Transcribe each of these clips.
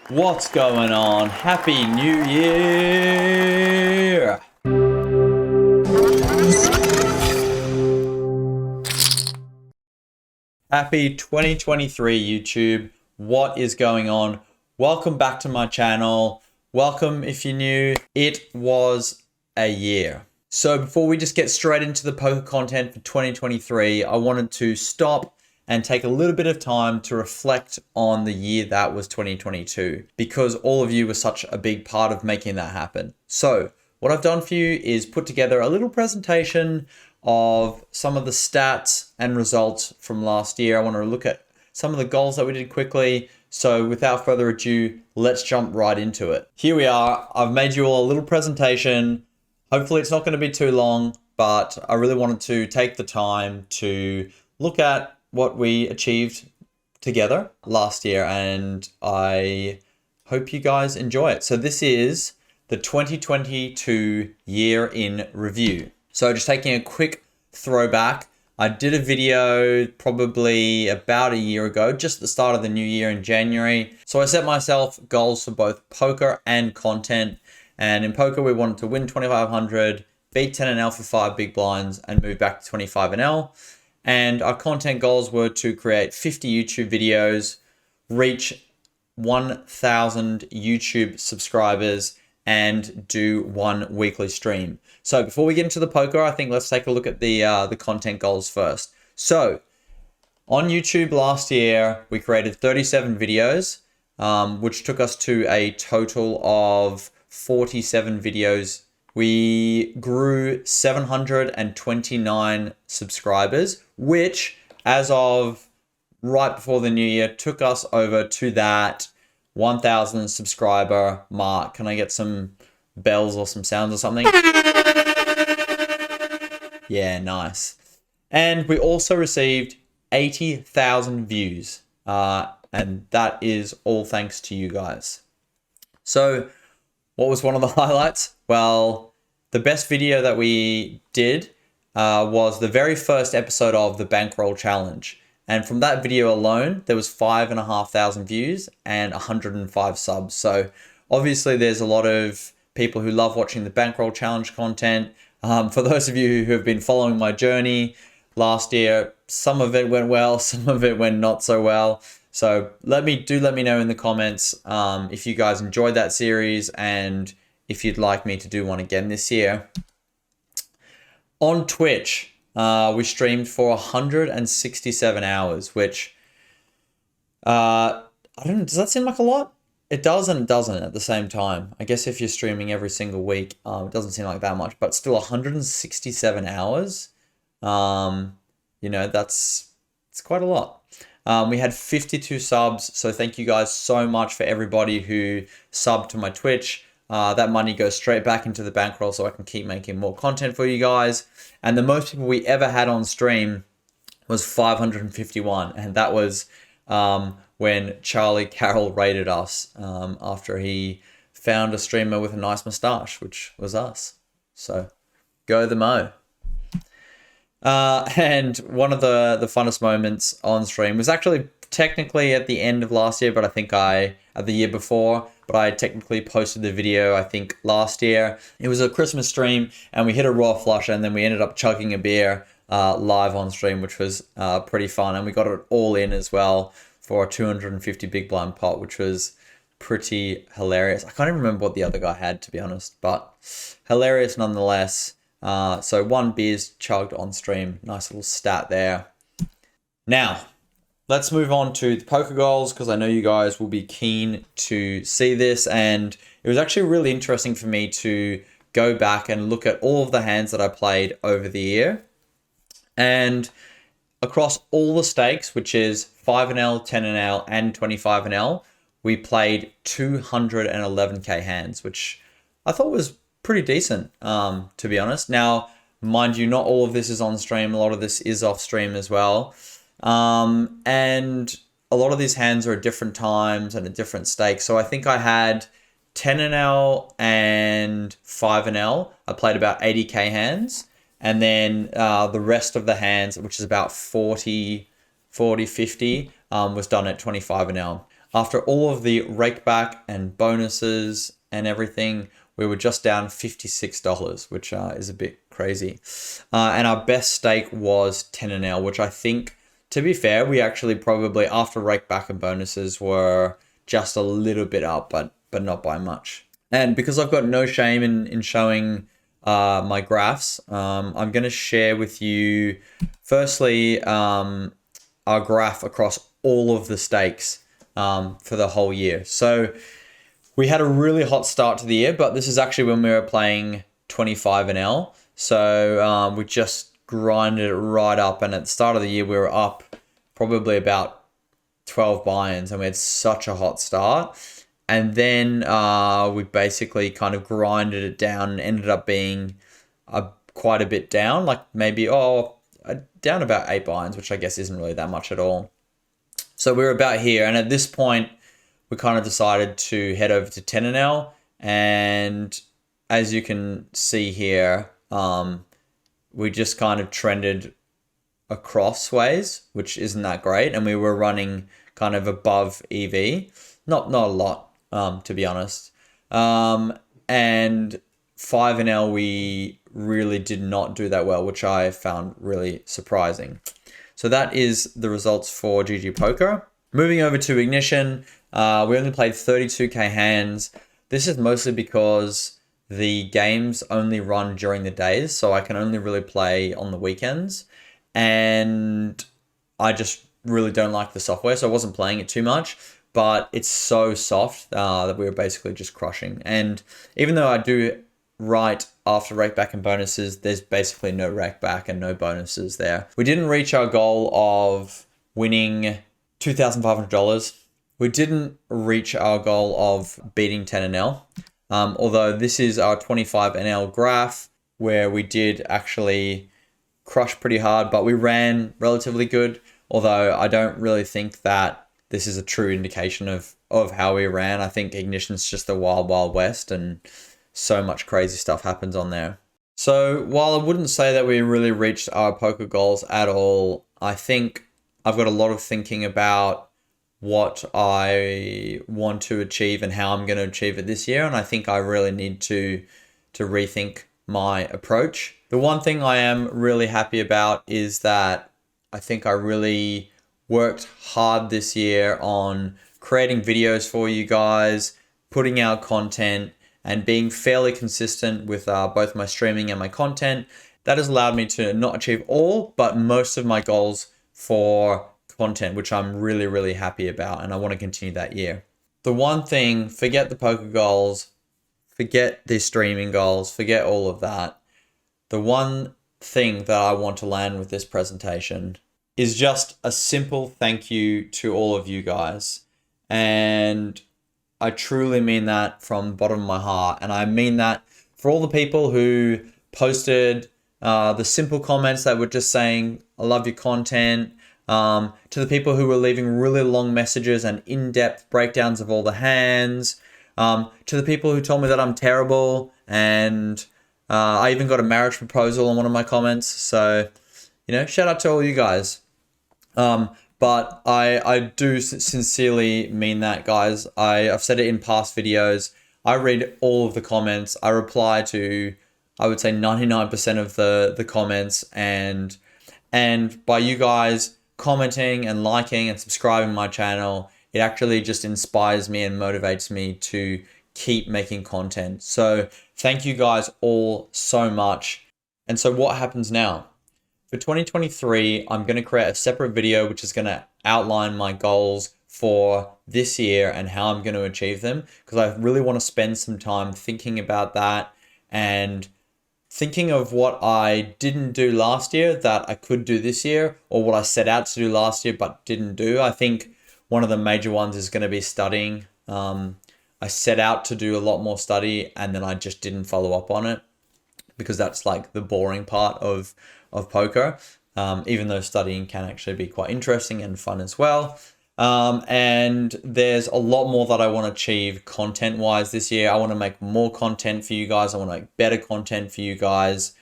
What's going on? Happy New Year! Happy 2023 YouTube. What is going on? Welcome back to my channel. Welcome if you're new. It was a year. So before we just get straight into the poker content for 2023, I wanted to stop and take a little bit of time to reflect on the year that was 2022, because all of you were such a big part of making that happen. So what I've done for you is put together a little presentation of some of the stats and results from last year. I want to look at some of the goals that we did quickly. So without further ado, let's jump right into it. Here we are. I've made you all a little presentation. Hopefully it's not going to be too long, but I really wanted to take the time to look at what we achieved together last year, and I hope you guys enjoy it. So this is the 2022 year in review. So just taking a quick throwback, I did a video probably about a year ago, just at the start of the new year in January. So I set myself goals for both poker and content. And in poker, we wanted to win 2,500, beat 10NL for 5 big blinds, and move back to 25NL. And our content goals were to create 50 YouTube videos, reach 1,000 YouTube subscribers, and do 1 weekly stream. So before we get into the poker, I think let's take a look at the content goals first. So on YouTube last year, we created 37 videos, which took us to a total of 47 videos. We grew 729 subscribers, which as of right before the new year took us over to that 1,000 subscriber mark. Can I get some bells or some sounds or something? Yeah, nice. And we also received 80,000 views, and that is all thanks to you guys. So what was one of the highlights? Well, the best video that we did was the very first episode of the Bankroll Challenge. And from that video alone, there was 5,500 views and 105 subs. So obviously there's a lot of people who love watching the Bankroll Challenge content. For those of you who have been following my journey last year, some of it went well, some of it went not so well. So let me know in the comments if you guys enjoyed that series and if you'd like me to do one again this year. On Twitch, we streamed for 167 hours, which I don't know, does that seem like a lot? It does and it doesn't at the same time. I guess if you're streaming every single week, it doesn't seem like that much, but still 167 hours. It's quite a lot. We had 52 subs, so thank you guys so much for everybody who subbed to my Twitch. That money goes straight back into the bankroll so I can keep making more content for you guys. And the most people we ever had on stream was 551, and that was when Charlie Carroll raided us after he found a streamer with a nice mustache, which was us. So go the Mo. And one of the funnest moments on stream was actually technically at the end of last year, but I think at the year before, but I technically posted the video, I think last year. It was a Christmas stream and we hit a raw flush and then we ended up chugging a beer live on stream, which was pretty fun. And we got it all in as well for a 250 big blind pot, which was pretty hilarious. I can't even remember what the other guy had, to be honest, but hilarious nonetheless. So 1 beer's chugged on stream. Nice little stat there. Now, let's move on to the poker goals, because I know you guys will be keen to see this. And it was actually really interesting for me to go back and look at all of the hands that I played over the year. And across all the stakes, which is 5NL, 10NL, and 25NL, we played 211k hands, which I thought was pretty decent, to be honest. Now, mind you, not all of this is on stream. A lot of this is off stream as well. And a lot of these hands are at different times and at different stakes. So I think I had 10NL and 5NL. I played about 80k hands. And then the rest of the hands, which is about 40, 50, was done at 25NL. After all of the rakeback and bonuses and everything, we were just down $56, which is a bit crazy. And our best stake was 10NL, which I think, to be fair, we actually probably, after rakeback and bonuses, were just a little bit up, but not by much. And because I've got no shame in showing my graphs, I'm going to share with you, firstly, our graph across all of the stakes for the whole year. So we had a really hot start to the year, but this is actually when we were playing 25NL. So we just grinded it right up. And at the start of the year, we were up probably about 12 buy-ins, and we had such a hot start. And then we basically kind of grinded it down and ended up being quite a bit down, like maybe, down about 8 buy-ins, which I guess isn't really that much at all. So we were about here. And at this point, we kind of decided to head over to 10NL. And as you can see here, we just kind of trended across ways, which isn't that great. And we were running kind of above EV. Not a lot, to be honest. And 5NL, we really did not do that well, which I found really surprising. So that is the results for GG Poker. Moving over to Ignition, we only played 32k hands. This is mostly because the games only run during the days, so I can only really play on the weekends. And I just really don't like the software, so I wasn't playing it too much. But it's so soft that we were basically just crushing. And even though I do right after rakeback and bonuses, there's basically no rakeback and no bonuses there. We didn't reach our goal of winning $2,500. We didn't reach our goal of beating 10NL. Although this is our 25NL graph where we did actually crush pretty hard, but we ran relatively good. Although I don't really think that this is a true indication of how we ran. I think Ignition's just the wild, wild west, and so much crazy stuff happens on there. So while I wouldn't say that we really reached our poker goals at all, I think I've got a lot of thinking about what I want to achieve and how I'm going to achieve it this year. And I think I really need to rethink my approach. The one thing I am really happy about is that I think I really worked hard this year on creating videos for you guys, putting out content, and being fairly consistent with both my streaming and my content. That has allowed me to not achieve all, but most of my goals for content, which I'm really, really happy about, and I want to continue that year. The one thing, forget the poker goals, forget the streaming goals, forget all of that. The one thing that I want to land with this presentation is just a simple thank you to all of you guys. And I truly mean that from the bottom of my heart. And I mean that for all the people who posted the simple comments that were just saying, I love your content, to the people who were leaving really long messages and in-depth breakdowns of all the hands, to the people who told me that I'm terrible, and I even got a marriage proposal on one of my comments. So, shout out to all you guys. But I do sincerely mean that, guys. I've said it in past videos. I read all of the comments. I reply to, I would say, 99% of the comments, and by you guys commenting and liking and subscribing my channel, it actually just inspires me and motivates me to keep making content. So thank you guys all so much. And so what happens now? For 2023, I'm going to create a separate video which is going to outline my goals for this year and how I'm going to achieve them, because I really want to spend some time thinking about that and thinking of what I didn't do last year that I could do this year, or what I set out to do last year but didn't do. I think one of the major ones is going to be studying. I set out to do a lot more study and then I just didn't follow up on it, because that's like the boring part of poker, even though studying can actually be quite interesting and fun as well. And there's a lot more that I want to achieve content-wise this year. I want to make more content for you guys. I want to make better content for you guys.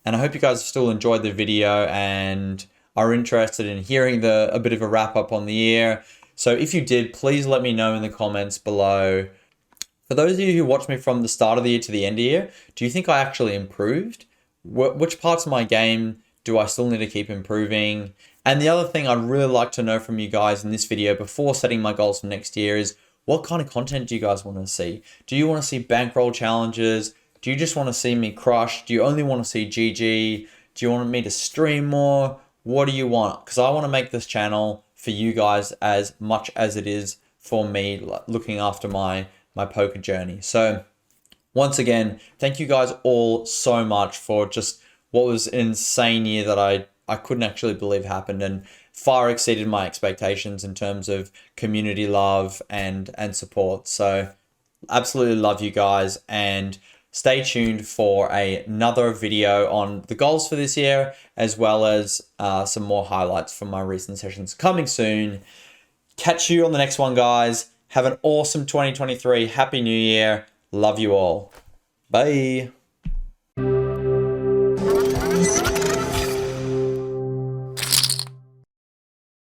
And I hope you guys still enjoyed the video and are interested in hearing a bit of a wrap-up on the year. So if you did, please let me know in the comments below. For those of you who watched me from the start of the year to the end of the year, do you think I actually improved? Which parts of my game do I still need to keep improving? And the other thing I'd really like to know from you guys in this video before setting my goals for next year is, what kind of content do you guys want to see? Do you want to see bankroll challenges? Do you just want to see me crush? Do you only want to see GG? Do you want me to stream more? What do you want? Because I want to make this channel for you guys as much as it is for me looking after my poker journey. So once again, thank you guys all so much for just what was an insane year that I couldn't actually believe happened, and far exceeded my expectations in terms of community love and support. So absolutely love you guys, and stay tuned for another video on the goals for this year, as well as some more highlights from my recent sessions coming soon. Catch you on the next one, guys. Have an awesome 2023. Happy New Year. Love you all. Bye.